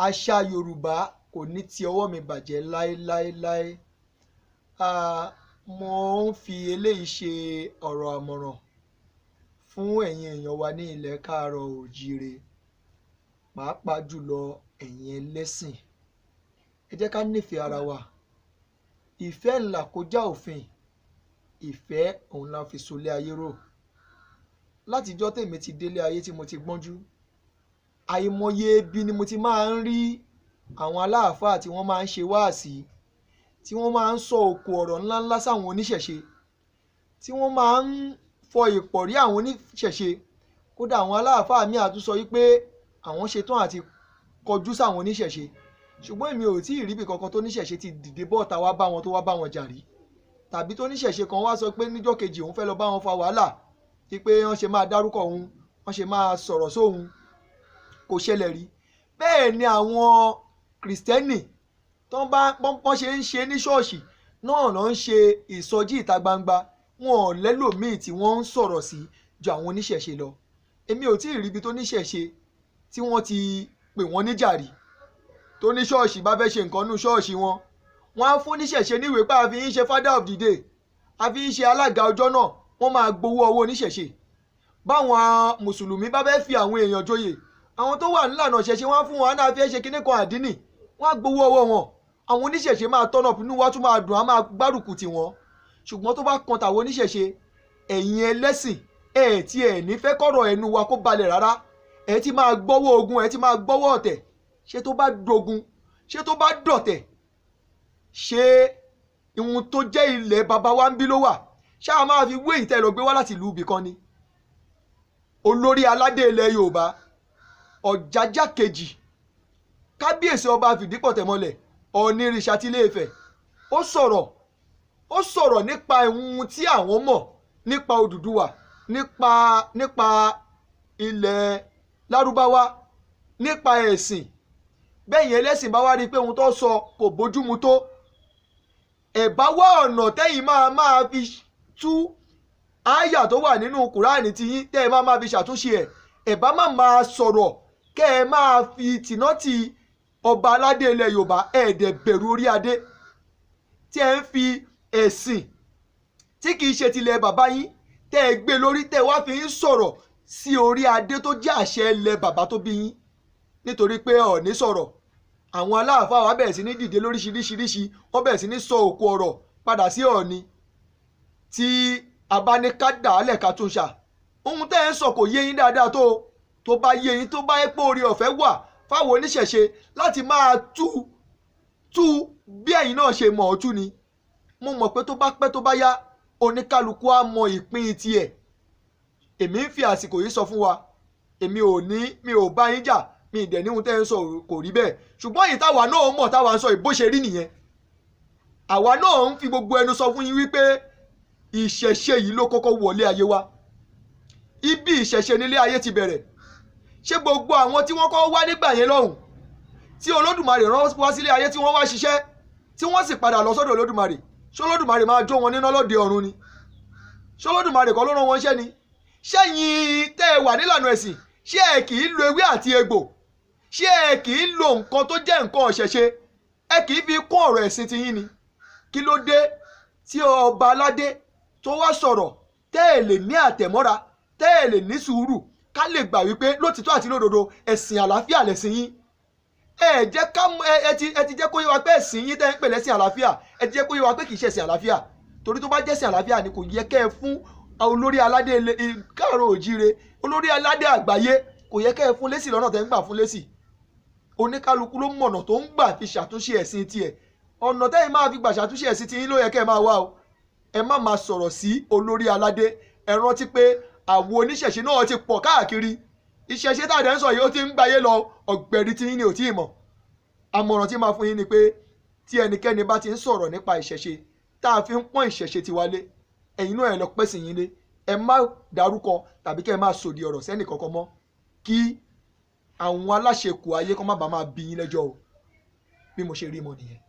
àṣà Yorùbá kò ní ti ọwọ́ mi bàjẹ́ láéláéláé. Mo ń fi eléyìí ṣe ọ̀rọ̀ àmọ̀ràn fún ẹ̀yin èèyàn wa ní ilẹ̀ káàárọ̀ òjíire, pàápàá jùlọ ẹ̀yin ẹlẹ́sìn. Ẹ jẹ́ ká nífẹ̀ẹ́ ara wa. Ìfẹ́ ńlá kọjá òfin. Ìfẹ́ òun la fi solé ayé rò. Látijọ́ tèmi ti délé ayé tí mo ti gbọ́njú, àìmọye ibi ni mo ti máa ń rí àwọn aláàfáà tí wọ́n máa ń ṣe wáàsí, tí wọ́n máa ń sọ òkò ọ̀rọ̀ ńláńlá sáwọn oníṣẹ̀ṣe, tí wọ́n máa ń fọ ìpọ̀rí àwọn oníṣẹ̀ṣe. Kódà àwọn aláàfáà mi àtún sọ wípé àwọn ṣetán àti kọjú sáwọn oníṣẹ̀ṣe, ṣùgbọ́n èmi ò tí ì rí ibi kankan tó oníṣẹ̀ṣe ti dìde bọ́ọ̀ta wá bá wọn tó wá bá wọn jà rí, tàbí tó oníṣẹ̀ṣe kan wá sọ pé níjọ́ kejì òun fẹ́ lọ bá wọn fa wàhálà, wípé wọ́n ṣe máa dárúkọ òun, wọ́n ṣe máa sọ̀rọ̀ sóhun. Kò ṣẹlẹ̀ rí. Bẹ́ẹ̀ ni àwọn Kìrìsìtẹ́nì wọ́n ṣe ń ṣe ní ṣọ́ọ̀ṣì náà ló ń ṣe ìsọjí ìta gbangba. Wọn ò lẹ́lòmíì tí wọ́n ń sọ̀rọ̀ sí ju àwọn oníṣẹ̀ṣe lọ. Èmi ò tí ì rí ibi tó níṣẹ̀ṣe tí wọ́n ti pè wọ́n níjà rí. Tó ní ṣọ́ọ̀ṣì bá fẹ́ ṣe nǹkan nú ṣọ́ọ̀ṣì wọn, wọ́n á fún oníṣẹ̀ṣe níwèé pé a fi ń ṣe father of the day, a fi ń ṣe alága ọjọ́ náà, wọ́n máa gbowó ọwọ́ oníṣẹ̀ṣe. Báwọn mùsùlùmí bá fẹ́ fi àwọn èèyàn joyè, àwọn tó wà nílànà ṣẹ̀ṣe wọ́n á fún wọn náà fi ṣe kinní kan àdínì, wọ́n á gbowó ọwọ́ wọn. Àwọn oníṣẹ̀ṣe máa tọ́nà inú wa tún máa dùn, á máa gbárùkù tì wọ́n. Ṣùgbọ́n tó bá kan tàwọn oníṣẹ̀ṣe, ẹ̀yin ẹlẹ́sìn tí ẹ̀ ní fẹ́ kọ́rọ̀ ẹnu wa kó balẹ̀ rárá, ẹ ti máa gbọ́wọ́ ogun, ẹ ti máa gbọ́wọ́ ọ̀tẹ̀. Ṣé tó bá dogun, ṣé tó bá dọ̀tẹ̀, ṣé ìhun tó jẹ́ ilẹ̀ baba wa ń bí ló wà? Ṣáà máa fi wé ìtẹ́ lọ gbé wá láti ìlú ibì kan ni? Olórí aládé ilẹ̀ Yorùbá, Ọ̀jájá kejì, kábíyèsí ọba fìdípọ̀tẹ̀mọlẹ̀, Ọ̀ọ̀nìrìṣà ti Ilé Ifẹ̀, ó sọ̀rọ̀ nípa ohun tí àwọn mọ̀ nípa Odùduwà, nípa ilẹ̀ Lárúbáwá, nípa ẹ̀sìn. Bẹ́yìn ẹlẹ́sìn bá wá rí i pé ohun tó sọ kò bójúmu tó, ẹ bá wá ọ̀nà tẹ́yìn máa fi tú áyà tó wà nínú Kùránì tí yín tẹ́ ẹ máa fi ṣàtúnṣe ẹ̀. Ẹ bá máa sọ̀rọ̀ kẹ́ ẹ máa fi tìnátì ọba aládé ilẹ̀ Yorùbá, ẹ̀ẹ́dẹ̀ bẹ̀rù orí adé, tí ẹ ń fi ẹ̀sìn tí kìí ṣe tilẹ̀ bàbá yín tẹ́ ẹ gbé lórí, tẹ́ ẹ wá fi ń sọ̀rọ̀ sí orí adé tó jẹ́ àṣẹ ilẹ̀ bàbá tó bí yín. Nítorí pé Ọọ̀ni sọ̀rọ̀, àwọn aláàfáà wa bẹ̀rẹ̀ sí ní dìde lóríṣiríṣiríṣi, wọ́n bẹ̀rẹ̀ sí ní sọ òkú ọ̀rọ̀ padà sí Ọọ̀ni. Tí a bá ní ká dàálẹ̀ ká tún ṣà, ohun tẹ́ ẹ ń sọ kò yé yín dáadáa tó bá yé yín, tó bá yẹ pé oore ọ̀fẹ́ wà fáwọn oníṣẹ̀ṣe láti máa tú bí ẹ̀yin náà ṣe mọ̀ ọ́ tú ni. Mo mọ̀ pé tó bá pẹ́ tó bá yá, oníkálukú á mọ ìpín tiẹ̀. Èmi ń fi àsìkò yìí sọ fún wa, mi ò bá yín jà, mi ìdẹ̀ níhun tẹ́ ń sọ kò rí bẹ́ẹ̀, ṣùgbọ́n èyí táwa náà mọ̀ táwa ń sọ ìbó ṣe rí nìyẹn. Àwa náà ń fi gbogbo ẹnu sọ fún yín wípé ìṣẹ̀ṣe yìí ló kọ́kọ́ wọlé ayé wa. Ibi ìṣẹ̀ṣe nílé ayé ti bẹ̀rẹ̀. Ṣé gbogbo àwọn tí wọ́n kọ́ wá nígbà yẹn lọ́hùn, tí Olódùmarè rán wá sílé ayé tí wọ́n wá ṣiṣẹ́, tí wọ́n sì padà lọ sọ́dọ̀ Olódùmarè, ṣé Olódùmarè máa jó wọn níná lóde ọ̀run ni? Ṣé Olódùmarè kọ́ ló rán wọn ṣẹ́ ni? Ṣẹ́yìn tẹ́ ẹ wà nílànà ẹ̀sìn, ṣé ẹ kì í lo ewé àti egbò? Ṣé ẹ kì í lo nǹkan tó jẹ́ nǹkan ọ̀ṣẹ̀ṣe? Ẹ kì í fi kún ọ̀rọ̀ ẹ̀sìn ti yín ni? Kí ló dé tí ọba aládé tó wá sọ̀rọ̀ tẹ́ ẹ lè ní àtẹ̀mọ́ra, tẹ́ ẹ lè ní sùúrù, ká lè gbà wípé lótìtọ́ àti lódodo ẹ̀sìn àlàáfíà lẹ̀sìn yín? Ẹ ti jẹ́ kó yé wa pé ẹ̀sìn yín tẹ́ ń pè lẹ́sìn àlàáfíà, ẹ ti jẹ́ kó yé wa pé kì í ṣe ẹ̀sìn àlàáfíà. Torí tó bá jẹ́ ẹ̀sìn àlàáfíà ni kò yẹ kẹ́ ẹ fún olórí aládé káàárọ̀ òjíire, olórí aládé àgbáyé, kò yẹ kẹ́ ẹ fún lésì lọ́nà tẹ́ ń gbà fún lésì. Oníkálukú ló mọ̀nà tó ń gbà fi ṣàtúnṣe ẹ̀sìn tiẹ̀. Ọ̀nà tẹ́yìn máa fi gbà ṣàtúnṣe ẹ̀sìn ti yín ló yẹ kẹ́ ẹ máa wá o. Ẹ má máa sọ̀rọ̀ sí olórí aládé. Ẹ rántí pé àwọn oníṣẹ̀ṣe náà ti pọ̀ káàkiri. Ìṣẹ̀ṣe tá a dẹ̀ ń sọ yìí ó ti ń gbáyé lọ, ọ̀gbẹ̀rì tí yín ni ò tí ì mọ̀. Àmọ̀ràn tí máa fún yín ni pé tí ẹnikẹ́ni bá ti ń sọ̀rọ̀ nípa ìṣẹ̀ṣe tá a fi ń pọ́n ìṣẹ̀ṣe tiwa lé, ẹ̀yin náà ẹ lọ pẹ́sìn yín lé. Ẹ má dárúkọ tàbí kẹ́ ẹ má sòdì ọ̀rọ̀ sẹ́nì kankan mọ́, kí àwọn aláṣekù ayé kó má bàa máa bí yín lẹ́jọ́ o. Bí mo ṣe rí mọ́ nìyẹn.